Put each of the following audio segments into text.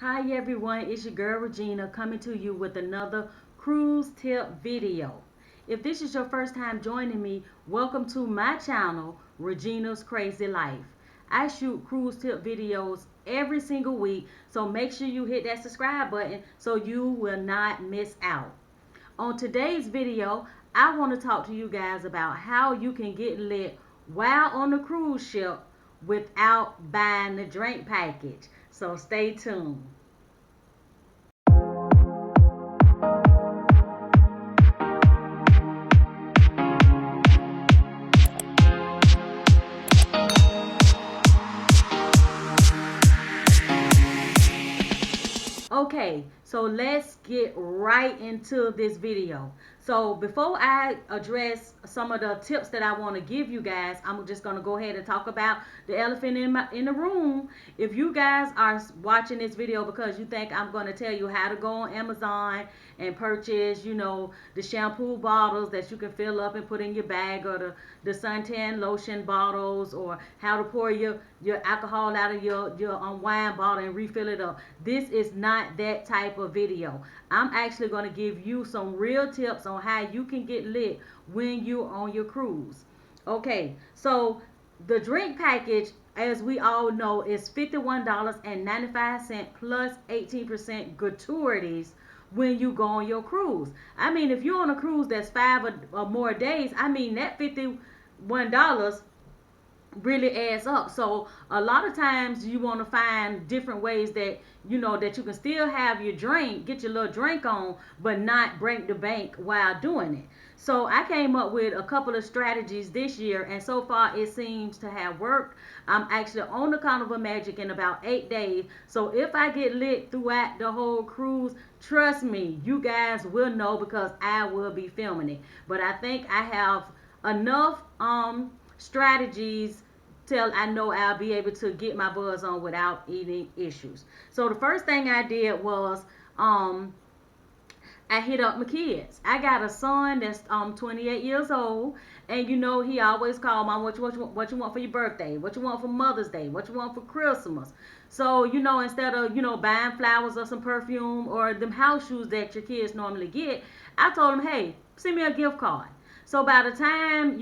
Hi everyone, it's your girl Regina coming to you with another cruise tip video. If this is your first time joining me, welcome to my channel, Regina's Crazy Life. I shoot cruise tip videos every single week, so make sure you hit that subscribe button so you will not miss out. On today's video, I want to talk to you guys about how you can get lit while on the cruise ship without buying the drink package. So stay tuned. Okay, so let's get right into this video. So before I address some of the tips that I want to give you guys, I'm just going to go ahead and talk about the elephant in the room. If you guys are watching this video because you think I'm going to tell you how to go on Amazon and purchase, the shampoo bottles that you can fill up and put in your bag, or the suntan lotion bottles, or how to pour your alcohol out of your wine bottle and refill it up. This is not that type of video. I'm actually going to give you some real tips on how you can get lit when you're on your cruise. Okay, so the drink package, as we all know, is $51.95 plus 18% gratuities when you go on your cruise. I mean, if you're on a cruise that's 5 or more days, I mean, that $51 really adds up. So a lot of times you want to find different ways that that you can still have your drink, get your little drink on, but not break the bank while doing it. So I came up with a couple of strategies this year, and so far it seems to have worked. I'm actually on the Carnival Magic in about 8 days. So if I get lit throughout the whole cruise, trust me, you guys will know because I will be filming it. But I think I have enough strategies till I know I'll be able to get my buzz on without any issues. So the first thing I did was I hit up my kids. I got a son that's 28 years old, and he always call mom, what you want for your birthday, what you want for Mother's Day, what you want for Christmas. So instead of buying flowers or some perfume or them house shoes that your kids normally get, I told him, hey, send me a gift card. So by the time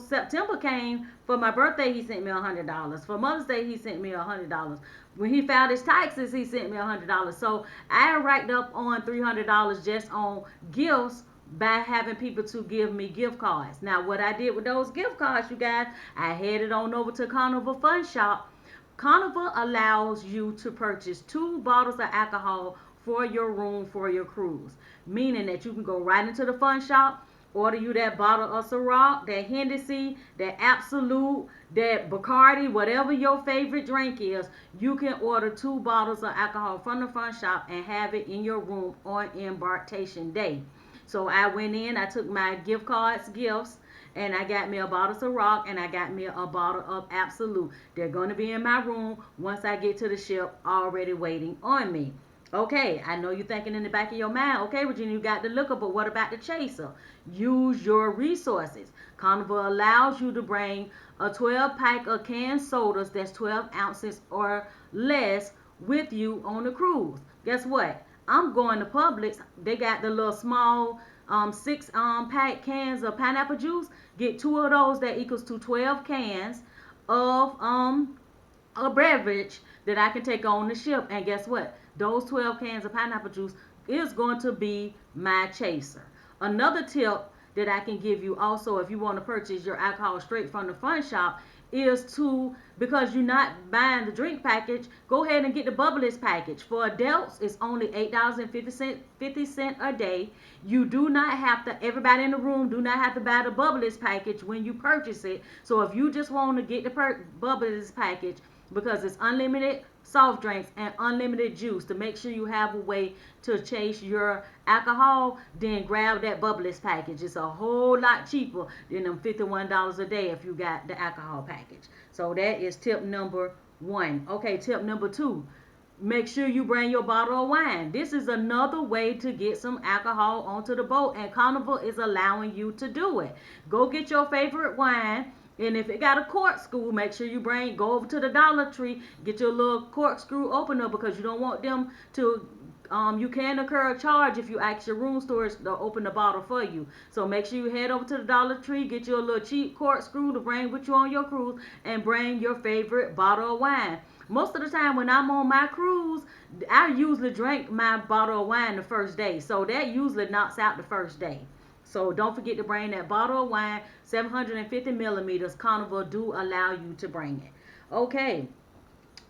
September came, for my birthday he sent me $100. For Mother's Day he sent me $100. When he filed his taxes he sent me $100. So I racked up on $300 just on gifts by having people to give me gift cards. Now what I did with those gift cards, you guys, I headed on over to Carnival Fun Shop. Carnival allows you to purchase 2 bottles of alcohol for your room for your cruise, meaning that you can go right into the fun shop, order you that bottle of Ciroc, that Hennessy, that Absolute, that Bacardi, whatever your favorite drink is. You can order 2 bottles of alcohol from the front shop and have it in your room on embarkation day. So I went in, I took my gifts, and I got me a bottle of Ciroc and I got me a bottle of Absolute. They're going to be in my room once I get to the ship, already waiting on me. Okay, I know you're thinking in the back of your mind, okay, Virginia, you got the liquor, but what about the chaser? Use your resources. Carnival allows you to bring a 12-pack of canned sodas that's 12 ounces or less with you on the cruise. Guess what? I'm going to Publix. They got the little small 6 pack cans of pineapple juice. Get 2 of those. That equals to 12 cans of a beverage that I can take on the ship. And guess what? Those 12 cans of pineapple juice is going to be my chaser. Another tip that I can give you also, if you want to purchase your alcohol straight from the fun shop, is to, because you're not buying the drink package, go ahead and get the Bubblies package. For adults, it's only $8.50 a day. You do not have to, everybody in the room do not have to buy the Bubblies package when you purchase it. So if you just want to get the Bubblies package, because it's unlimited soft drinks and unlimited juice, to make sure you have a way to chase your alcohol, then grab that Bubblies package. It's a whole lot cheaper than them $51 a day if you got the alcohol package. So that is tip number 1. Okay, tip number 2. Make sure you bring your bottle of wine. This is another way to get some alcohol onto the boat, and Carnival is allowing you to do it. Go get your favorite wine And if it got a corkscrew, make sure you go over to the Dollar Tree, get your little corkscrew opener, because you don't want them to you can incur a charge if you ask your room storage to open the bottle for you. So make sure you head over to the Dollar Tree, get you a little cheap corkscrew to bring with you on your cruise, and bring your favorite bottle of wine. Most of the time when I'm on my cruise, I usually drink my bottle of wine the first day. So that usually knocks out the first day. So don't forget to bring that bottle of wine, 750 milliliters. Carnival do allow you to bring it. Okay.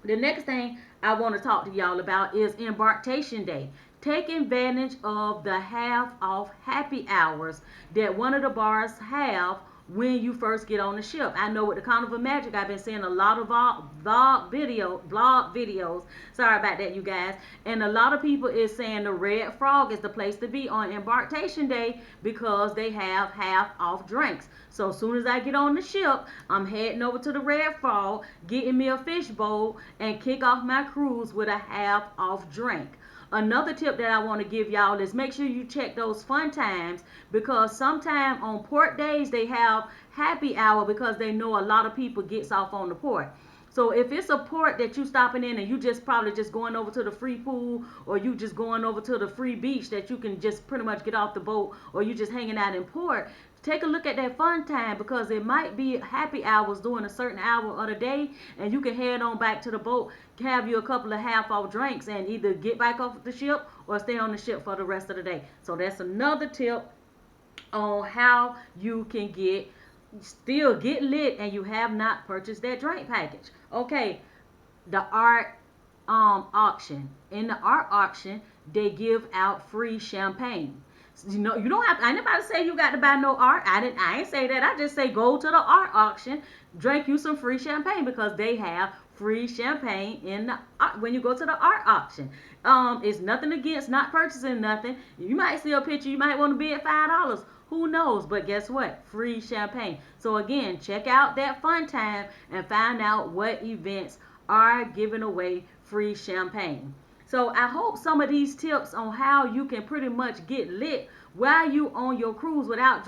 The next thing I want to talk to y'all about is embarkation day. Take advantage of the half off happy hours that one of the bars have when you first get on the ship. I know with the Carnival Magic, I've been seeing a lot of blog videos. Sorry about that, you guys. And a lot of people is saying the Red Frog is the place to be on embarkation day because they have half off drinks. So as soon as I get on the ship, I'm heading over to the Red Frog, getting me a fish bowl, and kick off my cruise with a half off drink. Another tip that I want to give y'all is make sure you check those fun times, because sometimes on port days they have happy hour because they know a lot of people gets off on the port. So if it's a port that you stopping in and you just probably just going over to the free pool, or you just going over to the free beach that you can just pretty much get off the boat, or you just hanging out in port, take a look at that fun time, because it might be happy hours during a certain hour of the day, and you can head on back to the boat, have you a couple of half off drinks, and either get back off the ship or stay on the ship for the rest of the day. So that's another tip on how you can still get lit and you have not purchased that drink package. Okay, the art auction. In the art auction, they give out free champagne. You don't have. I ain't about to say you got to buy no art. I ain't say that. I just say go to the art auction, drink you some free champagne, because they have free champagne in the when you go to the art auction. It's nothing against not purchasing nothing. You might see a picture. You might want to bid $5. Who knows? But guess what? Free champagne. So again, check out that fun time and find out what events are giving away free champagne. So I hope some of these tips on how you can pretty much get lit while you on your cruise without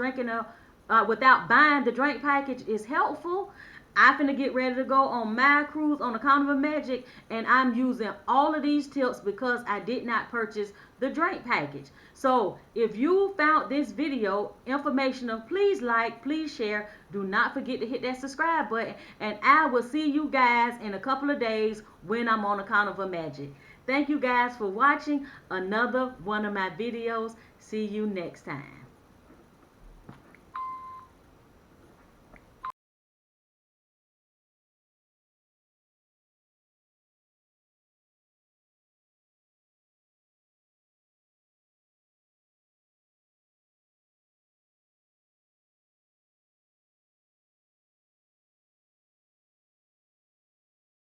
without buying the drink package is helpful. I'm finna get ready to go on my cruise on the Carnival Magic, and I'm using all of these tips because I did not purchase the drink package. So if you found this video informational, please like, please share. Do not forget to hit that subscribe button, and I will see you guys in a couple of days when I'm on the Carnival Magic. Thank you guys for watching another one of my videos. See you next time.